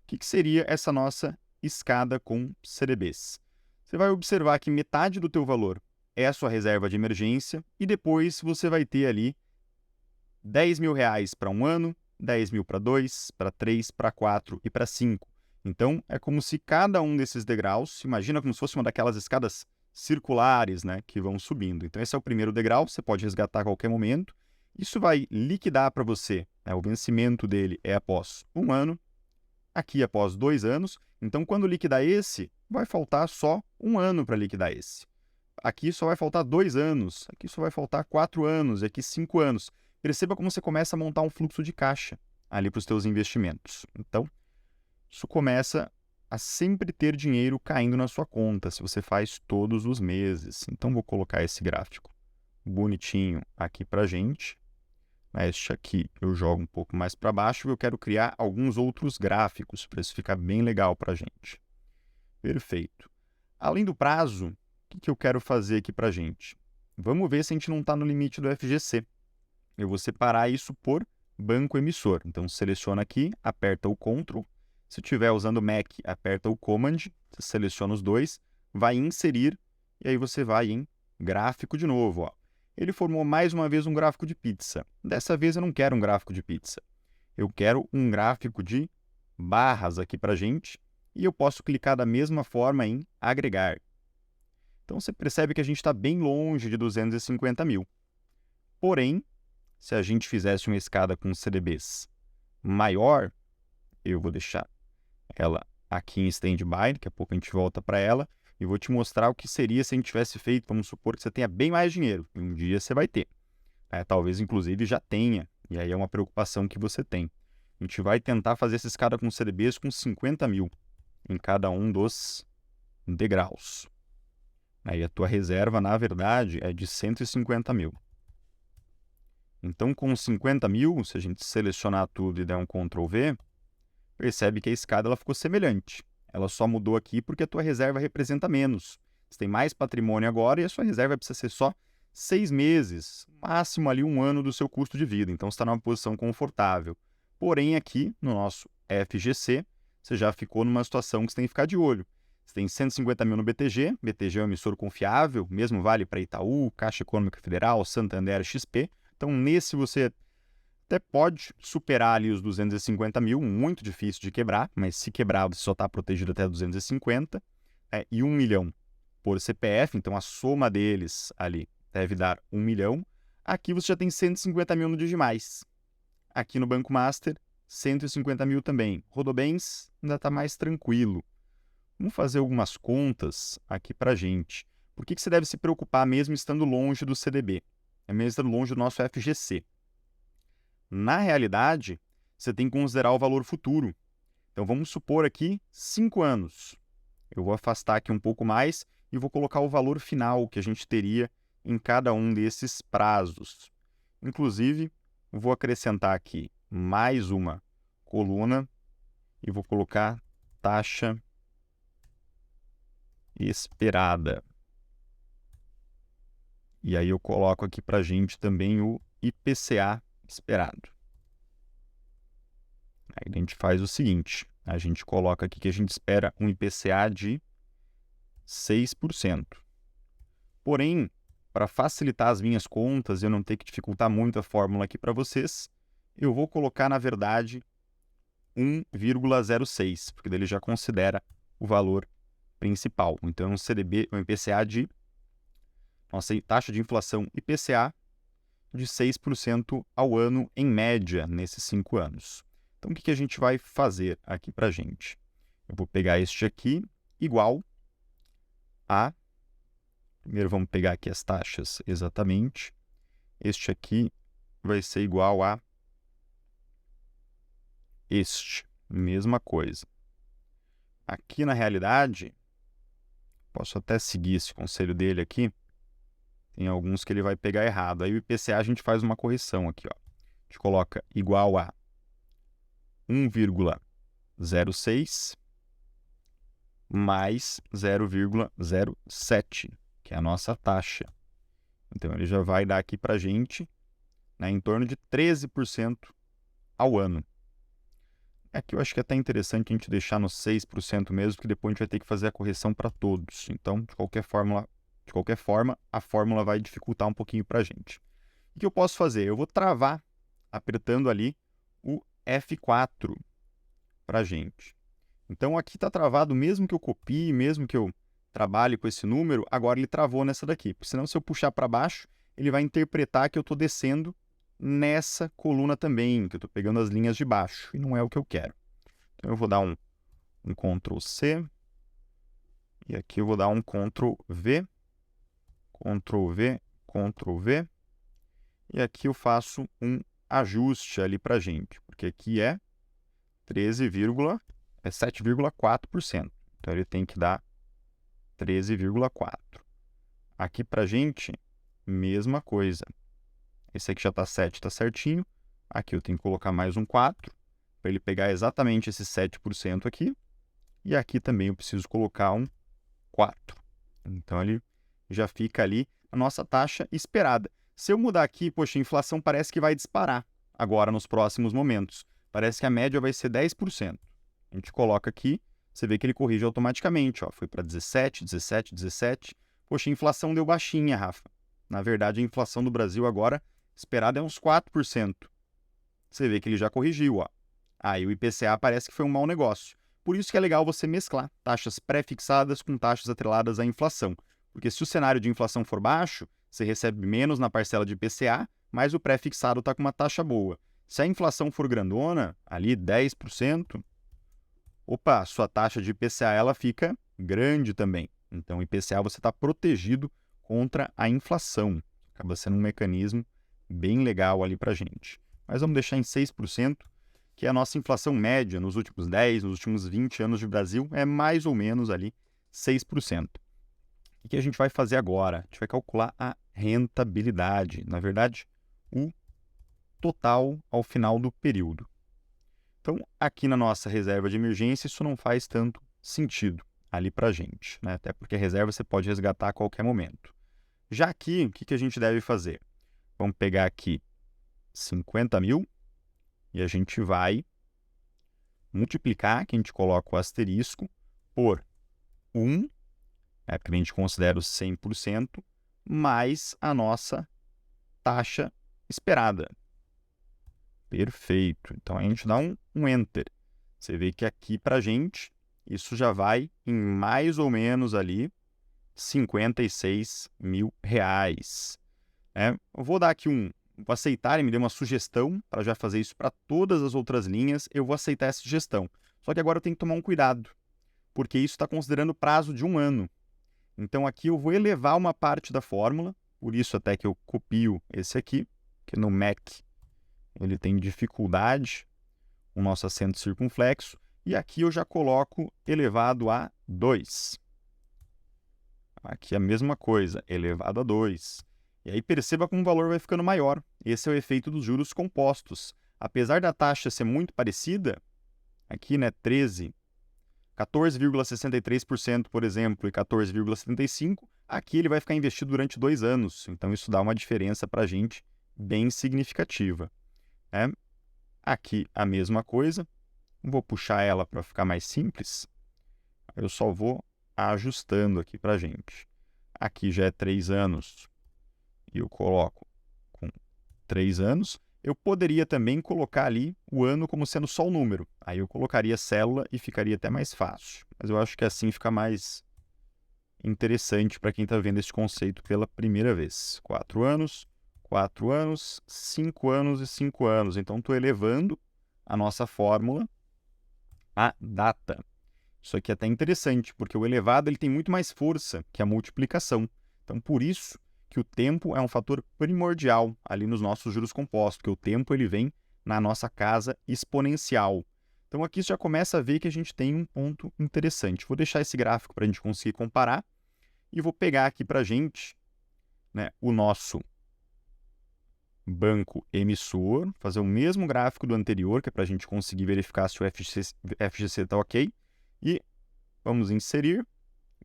O que seria essa nossa escada com CDBs? Você vai observar que metade do teu valor é a sua reserva de emergência e depois você vai ter ali 10 mil reais para 1 ano, 10 mil para 2, para 3, para 4 e para 5. Então, é como se cada um desses degraus, imagina como se fosse uma daquelas escadas circulares, né, que vão subindo. Então, esse é o primeiro degrau, você pode resgatar a qualquer momento. Isso vai liquidar para você, né, o vencimento dele é após 1 ano, aqui após 2 anos. Então, quando liquidar esse, vai faltar só 1 ano para liquidar esse. Aqui só vai faltar 2 anos, aqui só vai faltar 4 anos, e aqui 5 anos. Perceba como você começa a montar um fluxo de caixa ali para os teus investimentos. Então, isso começa a sempre ter dinheiro caindo na sua conta, se você faz todos os meses. Então, vou colocar esse gráfico bonitinho aqui para a gente. Este aqui eu jogo um pouco mais para baixo e eu quero criar alguns outros gráficos para isso ficar bem legal para a gente. Perfeito. Além do prazo, o que eu quero fazer aqui para a gente? Vamos ver se a gente não está no limite do FGC. Eu vou separar isso por banco emissor. Então, seleciona aqui, aperta o Ctrl. Se estiver usando Mac, aperta o Command, você seleciona os dois, vai inserir, e aí você vai em gráfico de novo. Ó. Ele formou mais uma vez um gráfico de pizza. Dessa vez eu não quero um gráfico de pizza. Eu quero um gráfico de barras aqui para a gente, e eu posso clicar da mesma forma em agregar. Então, você percebe que a gente está bem longe de 250 mil. Porém, se a gente fizesse uma escada com CDBs maior, eu vou deixar ela aqui em stand-by, daqui a pouco a gente volta para ela, e vou te mostrar o que seria se a gente tivesse feito, vamos supor que você tenha bem mais dinheiro, e um dia você vai ter. Talvez, inclusive, já tenha, e aí é uma preocupação que você tem. A gente vai tentar fazer essa escada com CDBs com 50 mil em cada um dos degraus. Aí a tua reserva, na verdade, é de 150 mil. Então, com 50 mil, se a gente selecionar tudo e der um Ctrl V, percebe que a escada ela ficou semelhante. Ela só mudou aqui porque a tua reserva representa menos. Você tem mais patrimônio agora e a sua reserva precisa ser só 6 meses, máximo ali 1 ano do seu custo de vida. Então, você está numa posição confortável. Porém, aqui no nosso FGC, você já ficou numa situação que você tem que ficar de olho. Você tem 150 mil no BTG, BTG é um emissor confiável, mesmo vale para Itaú, Caixa Econômica Federal, Santander, XP. Então, nesse você até pode superar ali os 250 mil, muito difícil de quebrar, mas se quebrar você só está protegido até 250, e 1 milhão por CPF, então a soma deles ali deve dar 1 milhão. Aqui você já tem 150 mil no Digimais. Aqui no Banco Master, 150 mil também. Rodobens ainda está mais tranquilo. Vamos fazer algumas contas aqui para a gente. Por que você deve se preocupar mesmo estando longe do CDB? Mesmo estando longe do nosso FGC? Na realidade, você tem que considerar o valor futuro. Então, vamos supor aqui 5 anos. Eu vou afastar aqui um pouco mais e vou colocar o valor final que a gente teria em cada um desses prazos. Inclusive, vou acrescentar aqui mais uma coluna e vou colocar taxa esperada. E aí eu coloco aqui para a gente também o IPCA esperado. Aí a gente faz o seguinte, a gente coloca aqui que a gente espera um IPCA de 6%. Porém, para facilitar as minhas contas e eu não ter que dificultar muito a fórmula aqui para vocês, eu vou colocar, na verdade, 1,06, porque ele já considera o valor principal. Então, um CDB, um IPCA de nossa taxa de inflação IPCA de 6% ao ano, em média, nesses 5 anos. Então, o que a gente vai fazer aqui para a gente? Eu vou pegar este aqui, igual a... Primeiro, vamos pegar aqui as taxas exatamente. Este aqui vai ser igual a este. Mesma coisa. Aqui, na realidade, posso até seguir esse conselho dele aqui. Tem alguns que ele vai pegar errado. Aí o IPCA a gente faz uma correção aqui, ó. A gente coloca igual a 1,06 mais 0,07, que é a nossa taxa. Então, ele já vai dar aqui para a gente, né, em torno de 13% ao ano. Aqui eu acho que é até interessante a gente deixar no 6% mesmo, porque depois a gente vai ter que fazer a correção para todos. Então, de qualquer forma, a fórmula vai dificultar um pouquinho para a gente. O que eu posso fazer? Eu vou travar apertando ali o F4 para a gente. Então, aqui está travado, mesmo que eu copie, mesmo que eu trabalhe com esse número, agora ele travou nessa daqui. Porque senão, se eu puxar para baixo, ele vai interpretar que eu estou descendo nessa coluna também, que eu estou pegando as linhas de baixo, e não é o que eu quero. Então, eu vou dar um Ctrl C, e aqui eu vou dar um Ctrl V, Ctrl V, Ctrl V, e aqui eu faço um ajuste ali para a gente, porque aqui é 7,4%. Então, ele tem que dar 13,4%. Aqui para a gente, mesma coisa. Esse aqui já está 7, está certinho. Aqui eu tenho que colocar mais um 4, para ele pegar exatamente esse 7% aqui. E aqui também eu preciso colocar um 4. Então, ele já fica ali a nossa taxa esperada. Se eu mudar aqui, poxa, a inflação parece que vai disparar agora nos próximos momentos. Parece que a média vai ser 10%. A gente coloca aqui, você vê que ele corrige automaticamente. Ó, foi para 17, 17, 17. Poxa, a inflação deu baixinha, Rafa. Na verdade, a inflação do Brasil agora esperada é uns 4%. Você vê que ele já corrigiu. Ó. Aí o IPCA parece que foi um mau negócio. Por isso que é legal você mesclar taxas pré-fixadas com taxas atreladas à inflação. Porque se o cenário de inflação for baixo, você recebe menos na parcela de IPCA, mas o pré-fixado está com uma taxa boa. Se a inflação for grandona, ali 10%, opa, sua taxa de IPCA ela fica grande também. Então, o IPCA você está protegido contra a inflação. Acaba sendo um mecanismo bem legal ali para a gente. Mas vamos deixar em 6%. que é a nossa inflação média nos últimos 10, nos últimos 20 anos de Brasil, é mais ou menos ali 6%. O que a gente vai fazer agora? A gente vai calcular a rentabilidade, na verdade, o total ao final do período. Então, aqui na nossa reserva de emergência, isso não faz tanto sentido ali para a gente, né? Até porque a reserva você pode resgatar a qualquer momento. Já aqui, o que a gente deve fazer? Vamos pegar aqui 50 mil e a gente vai multiplicar, que a gente coloca o asterisco, por 1, porque a gente considera os 100%, mais a nossa taxa esperada. Perfeito. Então, a gente dá um Enter. Você vê que aqui para a gente, isso já vai em mais ou menos ali R$56 mil. Eu vou dar aqui vou aceitar, ele me deu uma sugestão para já fazer isso para todas as outras linhas, eu vou aceitar essa sugestão. Só que agora eu tenho que tomar um cuidado, porque isso está considerando prazo de 1 ano. Então aqui eu vou elevar uma parte da fórmula, por isso até que eu copio esse aqui, que no Mac ele tem dificuldade, o nosso acento circunflexo, e aqui eu já coloco elevado a 2. Aqui a mesma coisa, elevado a 2. E aí perceba como o valor vai ficando maior. Esse é o efeito dos juros compostos. Apesar da taxa ser muito parecida, aqui, né, 14,63%, por exemplo, e 14,75%, aqui ele vai ficar investido durante 2 anos. Então, isso dá uma diferença para a gente bem significativa. Aqui a mesma coisa. Vou puxar ela para ficar mais simples. Eu só vou ajustando aqui para a gente. Aqui já é 3 anos. E eu coloco com 3 anos. Eu poderia também colocar ali o ano como sendo só o número. Aí eu colocaria célula e ficaria até mais fácil. Mas eu acho que assim fica mais interessante para quem está vendo esse conceito pela primeira vez. 4 anos, 4 anos, 5 anos e 5 anos. Então, estou elevando a nossa fórmula à data. Isso aqui é até interessante, porque o elevado ele tem muito mais força que a multiplicação. Então, por isso que o tempo é um fator primordial ali nos nossos juros compostos, porque o tempo ele vem na nossa casa exponencial. Então, aqui você já começa a ver que a gente tem um ponto interessante. Vou deixar esse gráfico para a gente conseguir comparar e vou pegar aqui para a gente, né, o nosso banco emissor, fazer o mesmo gráfico do anterior, que é para a gente conseguir verificar se o FGC está ok. E vamos inserir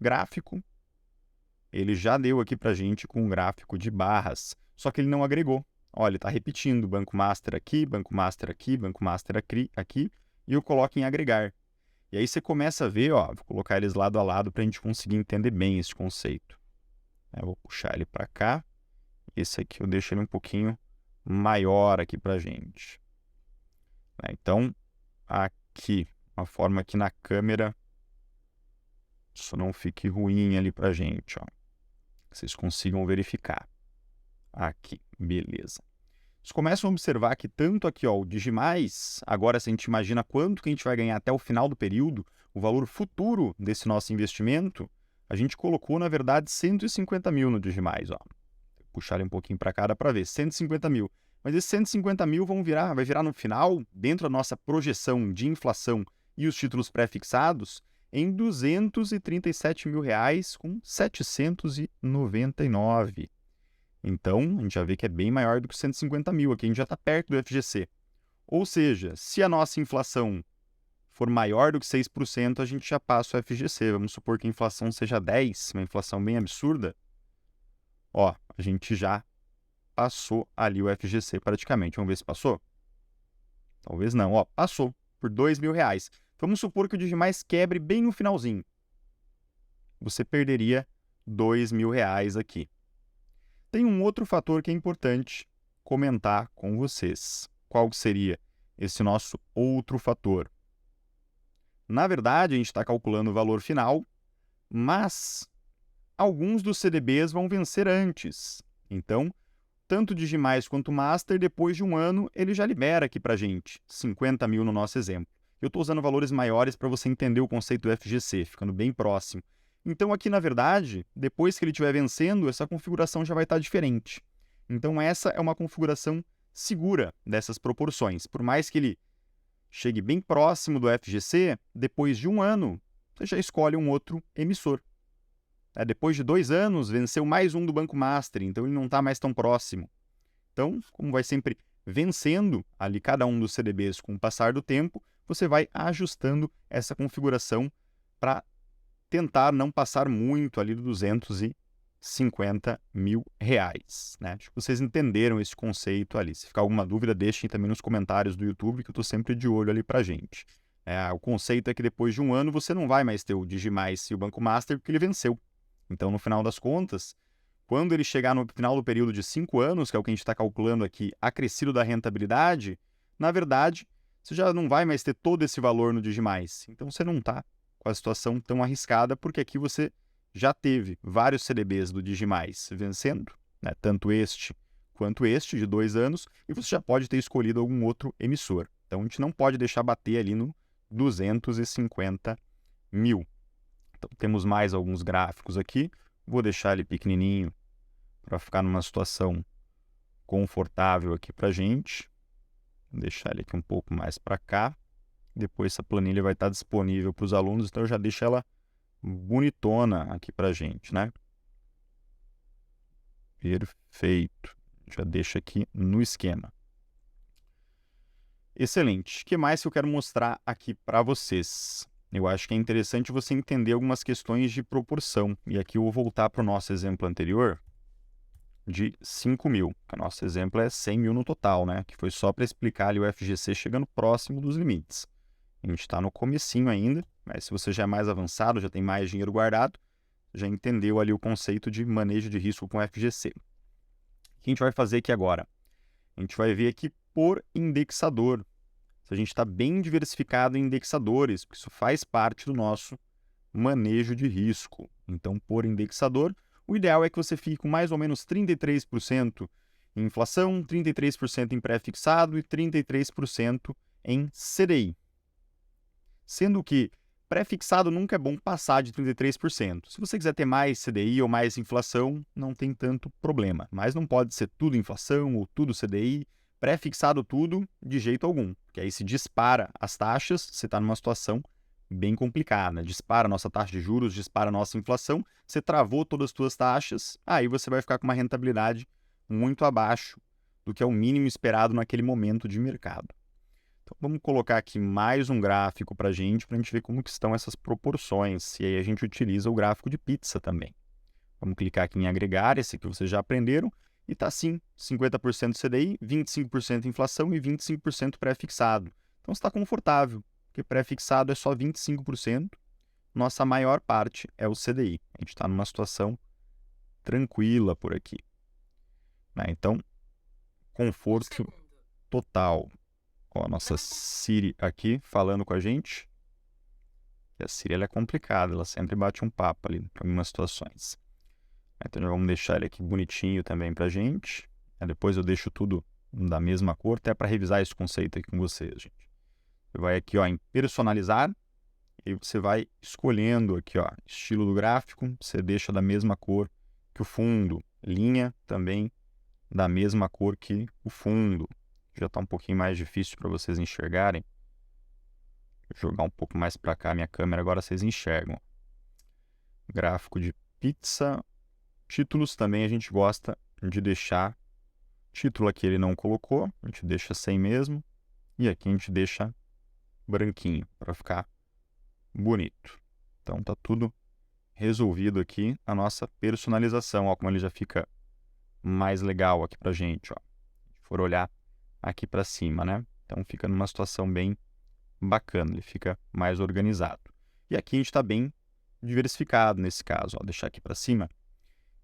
gráfico. Ele já deu aqui para a gente com um gráfico de barras, só que ele não agregou. Olha, ele está repetindo Banco Master aqui, Banco Master aqui, Banco Master aqui, e eu coloco em agregar. E aí você começa a ver, ó, vou colocar eles lado a lado para a gente conseguir entender bem esse conceito. Eu vou puxar ele para cá. Esse aqui eu deixo ele um pouquinho maior aqui para a gente. Então, aqui, uma forma que na câmera isso não fique ruim ali para a gente, ó. Vocês consigam verificar. Aqui, beleza. Vocês começam a observar que tanto aqui, ó, o Digimais, agora se a gente imagina quanto que a gente vai ganhar até o final do período, o valor futuro desse nosso investimento, a gente colocou, na verdade, 150 mil no Digimais, ó. Vou puxar ele um pouquinho para cá, dá para ver, 150 mil. Mas esses 150 mil vai virar no final, dentro da nossa projeção de inflação e os títulos pré-fixados, em R$ 237 mil com 799. Então, a gente já vê que é bem maior do que 150 mil. Aqui a gente já está perto do FGC. Ou seja, se a nossa inflação for maior do que 6%, a gente já passa o FGC. Vamos supor que a inflação seja 10%, uma inflação bem absurda. Ó, a gente já passou ali o FGC praticamente. Vamos ver se passou? Talvez não. Ó, passou por R$ 2.000. Vamos supor que o Digimais quebre bem no finalzinho. Você perderia R$ 2.000 aqui. Tem um outro fator que é importante comentar com vocês. Qual seria esse nosso outro fator? Na verdade, a gente está calculando o valor final, mas alguns dos CDBs vão vencer antes. Então, tanto o Digimais quanto o Master, depois de 1 ano, ele já libera aqui para a gente 50 mil no nosso exemplo. Eu estou usando valores maiores para você entender o conceito do FGC, ficando bem próximo. Então, aqui, na verdade, depois que ele estiver vencendo, essa configuração já vai estar diferente. Então, essa é uma configuração segura dessas proporções. Por mais que ele chegue bem próximo do FGC, depois de 1 ano, você já escolhe um outro emissor. Depois de 2 anos, venceu mais um do Banco Master, então ele não está mais tão próximo. Então, como vai sempre vencendo ali cada um dos CDBs com o passar do tempo, você vai ajustando essa configuração para tentar não passar muito ali dos R$250 mil, né? Acho que vocês entenderam esse conceito ali. Se ficar alguma dúvida, deixem também nos comentários do YouTube, que eu estou sempre de olho ali para gente. O conceito é que depois de 1 ano você não vai mais ter o Digimais e o Banco Master porque ele venceu. Então, no final das contas, quando ele chegar no final do período de 5 anos, que é o que a gente está calculando aqui, acrescido da rentabilidade, na verdade, você já não vai mais ter todo esse valor no Digimais. Então, você não está com a situação tão arriscada, porque aqui você já teve vários CDBs do Digimais vencendo, né, tanto este quanto este, de 2 anos, e você já pode ter escolhido algum outro emissor. Então, a gente não pode deixar bater ali no 250 mil. Então, temos mais alguns gráficos aqui. Vou deixar ele pequenininho para ficar numa situação confortável aqui para a gente. Vou deixar ele aqui um pouco mais para cá. Depois essa planilha vai estar disponível para os alunos, então eu já deixo ela bonitona aqui para a gente, né? Perfeito. Já deixo aqui no esquema. Excelente. O que mais que eu quero mostrar aqui para vocês? Eu acho que é interessante você entender algumas questões de proporção. E aqui eu vou voltar para o nosso exemplo anterior de 5 mil. O nosso exemplo é 100 mil no total, né? Que foi só para explicar ali o FGC chegando próximo dos limites. A gente está no comecinho ainda, mas se você já é mais avançado, já tem mais dinheiro guardado, já entendeu ali o conceito de manejo de risco com FGC. O que a gente vai fazer aqui agora? A gente vai ver aqui por indexador. Se a gente está bem diversificado em indexadores, porque isso faz parte do nosso manejo de risco. Então, por indexador, o ideal é que você fique com mais ou menos 33% em inflação, 33% em pré-fixado e 33% em CDI. Sendo que pré-fixado nunca é bom passar de 33%. Se você quiser ter mais CDI ou mais inflação, não tem tanto problema. Mas não pode ser tudo inflação ou tudo CDI. Pré-fixado tudo, de jeito algum. Porque aí se dispara as taxas, você está numa situação bem complicada. Dispara a nossa taxa de juros, dispara a nossa inflação, você travou todas as suas taxas, aí você vai ficar com uma rentabilidade muito abaixo do que é o mínimo esperado naquele momento de mercado. Então, vamos colocar aqui mais um gráfico para a gente ver como que estão essas proporções. E aí a gente utiliza o gráfico de pizza também. Vamos clicar aqui em agregar, esse que vocês já aprenderam. E está sim, 50% CDI, 25% inflação e 25% pré-fixado. Então, está confortável, porque pré-fixado é só 25%. Nossa maior parte é o CDI. A gente está numa situação tranquila por aqui. Então, conforto total. Ó, a nossa Siri aqui falando com a gente. E a Siri ela é complicada, ela sempre bate um papo ali em algumas situações. Então já vamos deixar ele aqui bonitinho também pra gente. Depois eu deixo tudo da mesma cor, até para revisar esse conceito aqui com vocês, gente. Você vai aqui ó, em personalizar, e você vai escolhendo aqui ó, estilo do gráfico, você deixa da mesma cor que o fundo. Linha também da mesma cor que o fundo. Já está um pouquinho mais difícil para vocês enxergarem. Vou jogar um pouco mais para cá a minha câmera, agora vocês enxergam. Gráfico de pizza. Títulos também a gente gosta de deixar. Título aqui ele não colocou, a gente deixa sem mesmo. E aqui a gente deixa branquinho, para ficar bonito. Então está tudo resolvido aqui a nossa personalização. Ó, como ele já fica mais legal aqui para a gente. Ó. Se for olhar aqui para cima, né? Então fica numa situação bem bacana, ele fica mais organizado. E aqui a gente está bem diversificado nesse caso. Ó. Deixar aqui para cima.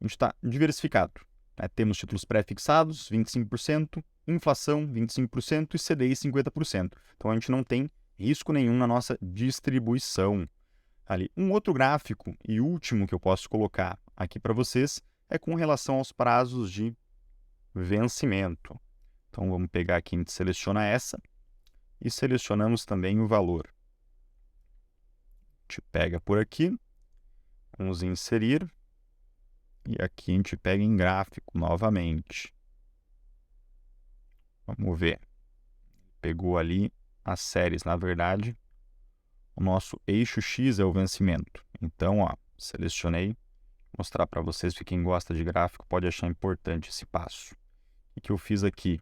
A gente está diversificado. Né? Temos títulos pré-fixados, 25%, inflação, 25% e CDI, 50%. Então, a gente não tem risco nenhum na nossa distribuição. Ali. Um outro gráfico e último que eu posso colocar aqui para vocês é com relação aos prazos de vencimento. Então, vamos pegar aqui, a gente seleciona essa e selecionamos também o valor. A gente pega por aqui, vamos inserir. E aqui a gente pega em gráfico novamente. Vamos ver. Pegou ali as séries, na verdade, o nosso eixo X é o vencimento. Então, ó, selecionei, mostrar para vocês, para quem gosta de gráfico pode achar importante esse passo. O que eu fiz aqui?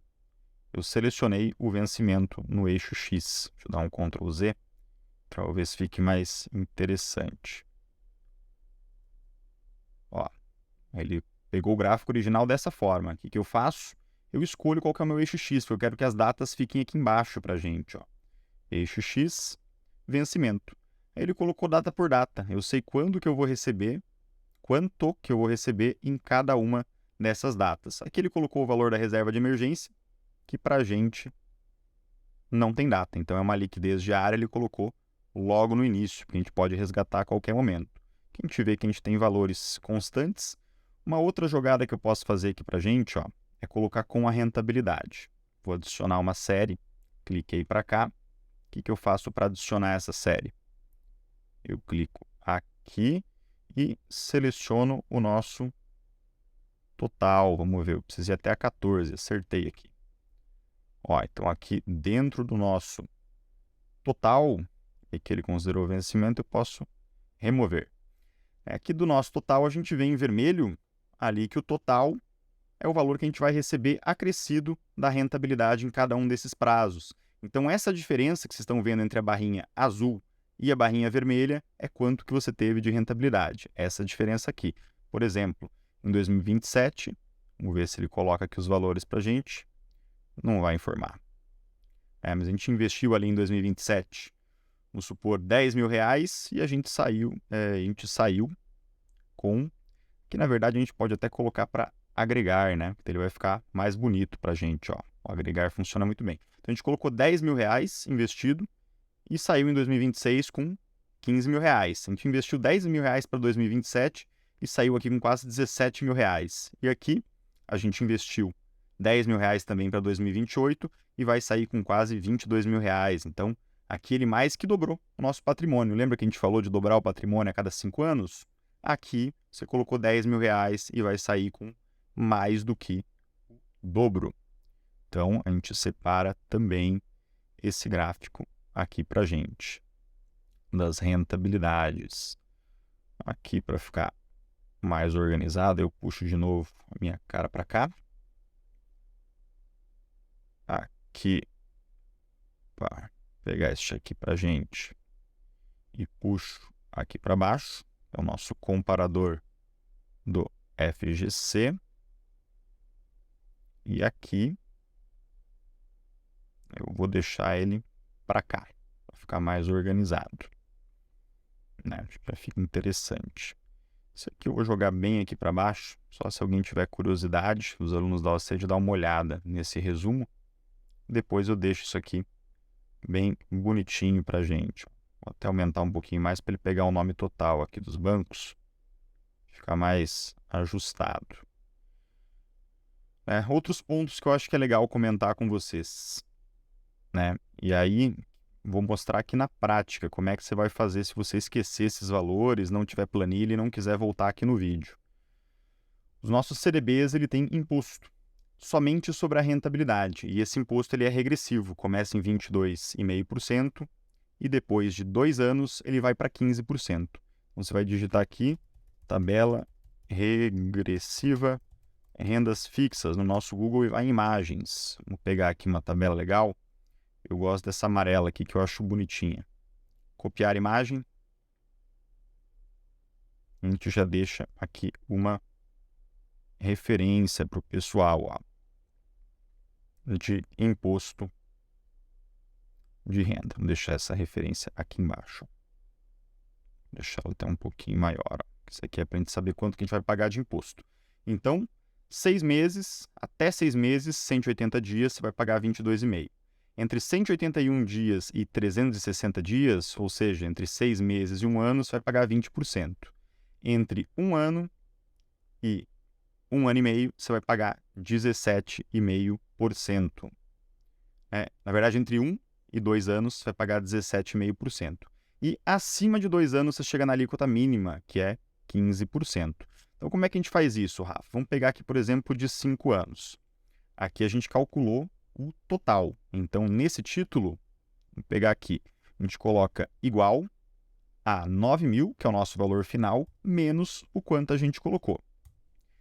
Eu selecionei o vencimento no eixo X. Deixa eu dar um Ctrl Z, para talvez fique mais interessante. Ó, ele pegou o gráfico original dessa forma. O que eu faço? Eu escolho qual que é o meu eixo X, porque eu quero que as datas fiquem aqui embaixo para a gente. Ó. Eixo X, vencimento. Aí ele colocou data por data. Eu sei quando que eu vou receber, quanto que eu vou receber em cada uma dessas datas. Aqui ele colocou o valor da reserva de emergência, que para a gente não tem data. Então é uma liquidez diária, ele colocou logo no início, que a gente pode resgatar a qualquer momento. Aqui a gente vê que a gente tem valores constantes. Uma outra jogada que eu posso fazer aqui para a gente, ó, é colocar com a rentabilidade. Vou adicionar uma série, cliquei para cá. O que eu faço para adicionar essa série? Eu clico aqui e seleciono o nosso total. Vamos ver, eu preciso ir até a 14, acertei aqui. Ó, então aqui dentro do nosso total, que ele considerou vencimento, eu posso remover. Aqui do nosso total a gente vê em vermelho ali que o total é o valor que a gente vai receber acrescido da rentabilidade em cada um desses prazos. Então, essa diferença que vocês estão vendo entre a barrinha azul e a barrinha vermelha é quanto que você teve de rentabilidade. Essa diferença aqui. Por exemplo, em 2027, vamos ver se ele coloca aqui os valores para a gente. Não vai informar. Mas a gente investiu ali em 2027, vamos supor, R$10.000 e a gente saiu com, que na verdade a gente pode até colocar para agregar, né? Porque ele vai ficar mais bonito para a gente, ó. O agregar funciona muito bem. Então a gente colocou R$10.000 investido e saiu em 2026 com R$15.000. A gente investiu R$10.000 para 2027 e saiu aqui com quase R$17.000. E aqui a gente investiu R$10.000 também para 2028 e vai sair com quase R$22.000. Então aqui ele mais que dobrou o nosso patrimônio. Lembra que a gente falou de dobrar o patrimônio a cada 5 anos? Aqui você colocou R$10.000 e vai sair com mais do que o dobro. Então, a gente separa também esse gráfico aqui para a gente, das rentabilidades. Aqui, para ficar mais organizado, eu puxo de novo a minha cara para cá. Aqui, para pegar este aqui para a gente e puxo aqui para baixo. É o nosso comparador do FGC. E aqui eu vou deixar ele para cá, para ficar mais organizado. Né? Já fica interessante. Isso aqui eu vou jogar bem aqui para baixo, só se alguém tiver curiosidade, os alunos da OCED, dar uma olhada nesse resumo. Depois eu deixo isso aqui bem bonitinho para a gente. Vou até aumentar um pouquinho mais para ele pegar o nome total aqui dos bancos, ficar mais ajustado. Outros pontos que eu acho que é legal comentar com vocês. Né? E aí, vou mostrar aqui na prática como é que você vai fazer se você esquecer esses valores, não tiver planilha e não quiser voltar aqui no vídeo. Os nossos CDBs ele tem imposto somente sobre a rentabilidade, e esse imposto ele é regressivo, começa em 22,5% e depois de 2 anos ele vai para 15%. Então, você vai digitar aqui, tabela regressiva, rendas fixas, no nosso Google e vai em imagens. Vamos pegar aqui uma tabela legal. Eu gosto dessa amarela aqui, que eu acho bonitinha. Copiar imagem. A gente já deixa aqui uma referência para o pessoal, ó, de imposto de renda. Vou deixar essa referência aqui embaixo. Vou deixar ela até um pouquinho maior. Ó. Isso aqui é para a gente saber quanto que a gente vai pagar de imposto. Então, 6 meses, até 6 meses, 180 dias, você vai pagar 22,5%. Entre 181 dias e 360 dias, ou seja, entre 6 meses e 1 ano, você vai pagar 20%. Entre 1 ano e 1 ano e meio, você vai pagar 17,5%. Na verdade, entre 1 e 2 anos, você vai pagar 17,5%. E acima de 2 anos, você chega na alíquota mínima, que é 15%. Então, como é que a gente faz isso, Rafa? Vamos pegar aqui, por exemplo, de 5 anos. Aqui a gente calculou o total. Então, nesse título, Vamos pegar aqui, a gente coloca igual a 9.000, que é o nosso valor final, menos o quanto a gente colocou.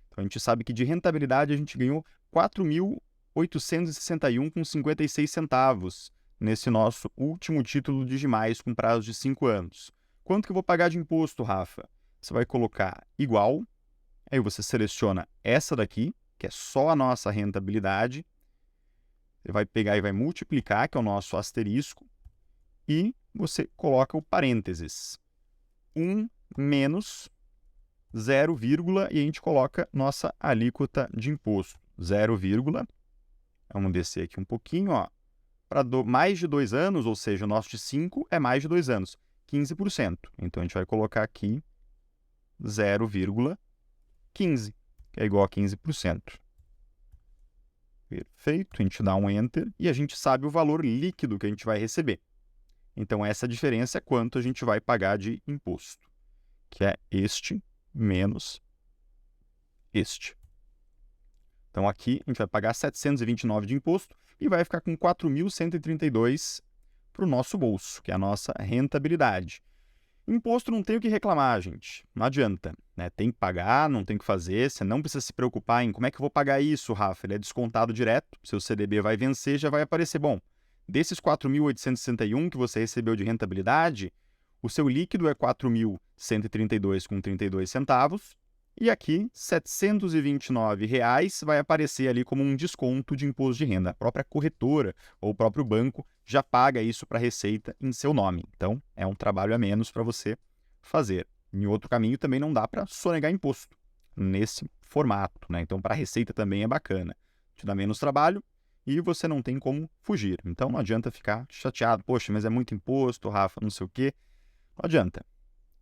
Então, a gente sabe que de rentabilidade a gente ganhou 4.861,56 centavos nesse nosso último título de Digimais com prazo de 5 anos. Quanto que eu vou pagar de imposto, Rafa? Você vai colocar igual, aí você seleciona essa daqui, que é só a nossa rentabilidade. Você vai pegar e vai multiplicar, que é o nosso asterisco, e você coloca o parênteses. 1 menos 0, e a gente coloca nossa alíquota de imposto. 0, vamos descer aqui um pouquinho, ó, para mais de 2 anos, ou seja, o nosso de 5 é mais de 2 anos, 15%. Então, a gente vai colocar aqui 0,15, que é igual a 15%. Perfeito, a gente dá um Enter e a gente sabe o valor líquido que a gente vai receber. Então, essa diferença é quanto a gente vai pagar de imposto, que é este menos este. Então, aqui a gente vai pagar 729 de imposto e vai ficar com 4.132 para o nosso bolso, que é a nossa rentabilidade. Imposto não tem o que reclamar, gente. Não adianta, né? Tem que pagar, não tem o que fazer. Você não precisa se preocupar em como é que eu vou pagar isso, Rafa. Ele é descontado direto. Seu CDB vai vencer, já vai aparecer. Bom, desses 4.861 que você recebeu de rentabilidade, o seu líquido é 4.132,32 centavos. E aqui, R$ 729 vai aparecer ali como um desconto de imposto de renda. A própria corretora ou o próprio banco já paga isso para a Receita em seu nome. Então, é um trabalho a menos para você fazer. Em outro caminho, também não dá para sonegar imposto nesse formato, né? Então, para a Receita também é bacana. Te dá menos trabalho e você não tem como fugir. Então, não adianta ficar chateado. Poxa, mas é muito imposto, Rafa, não sei o quê. Não adianta.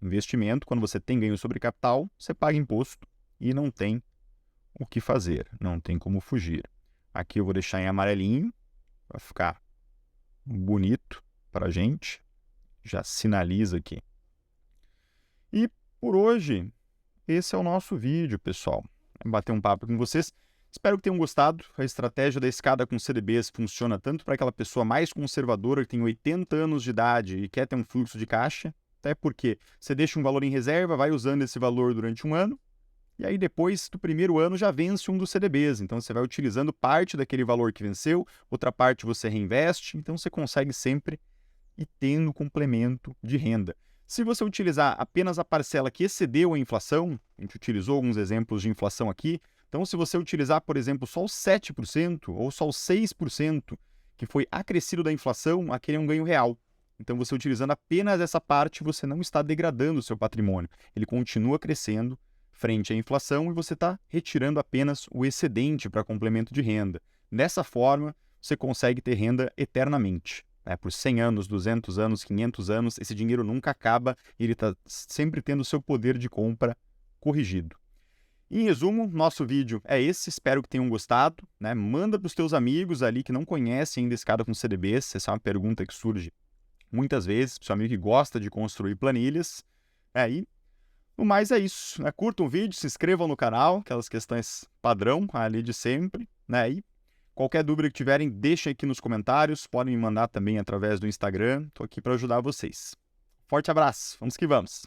Investimento, quando você tem ganho sobre capital, você paga imposto e não tem o que fazer, não tem como fugir. Aqui eu vou deixar em amarelinho, para ficar bonito para a gente. Já sinaliza aqui. E por hoje, esse é o nosso vídeo, pessoal. Vou bater um papo com vocês. Espero que tenham gostado. A estratégia da escada com CDBs funciona tanto para aquela pessoa mais conservadora que tem 80 anos de idade e quer ter um fluxo de caixa, até porque você deixa um valor em reserva, vai usando esse valor durante um ano, e aí depois do primeiro ano já vence um dos CDBs. Então você vai utilizando parte daquele valor que venceu, outra parte você reinveste, então você consegue sempre ir tendo complemento de renda. Se você utilizar apenas a parcela que excedeu a inflação, a gente utilizou alguns exemplos de inflação aqui, então se você utilizar, por exemplo, só os 7% ou só os 6% que foi acrescido da inflação, aquele é um ganho real. Então, você utilizando apenas essa parte, você não está degradando o seu patrimônio. Ele continua crescendo frente à inflação e você está retirando apenas o excedente para complemento de renda. Dessa forma, você consegue ter renda eternamente. Né? Por 100 anos, 200 anos, 500 anos, esse dinheiro nunca acaba e ele está sempre tendo o seu poder de compra corrigido. Em resumo, nosso vídeo é esse, espero que tenham gostado. Né? Manda para os teus amigos ali que não conhecem ainda escada com CDBs, essa é uma pergunta que surge muitas vezes, para o seu amigo que gosta de construir planilhas. E no mais é isso. Né? Curtam o vídeo, se inscrevam no canal, aquelas questões padrão ali de sempre. Né? E qualquer dúvida que tiverem, deixem aqui nos comentários. Podem me mandar também através do Instagram. Estou aqui para ajudar vocês. Forte abraço, vamos que vamos!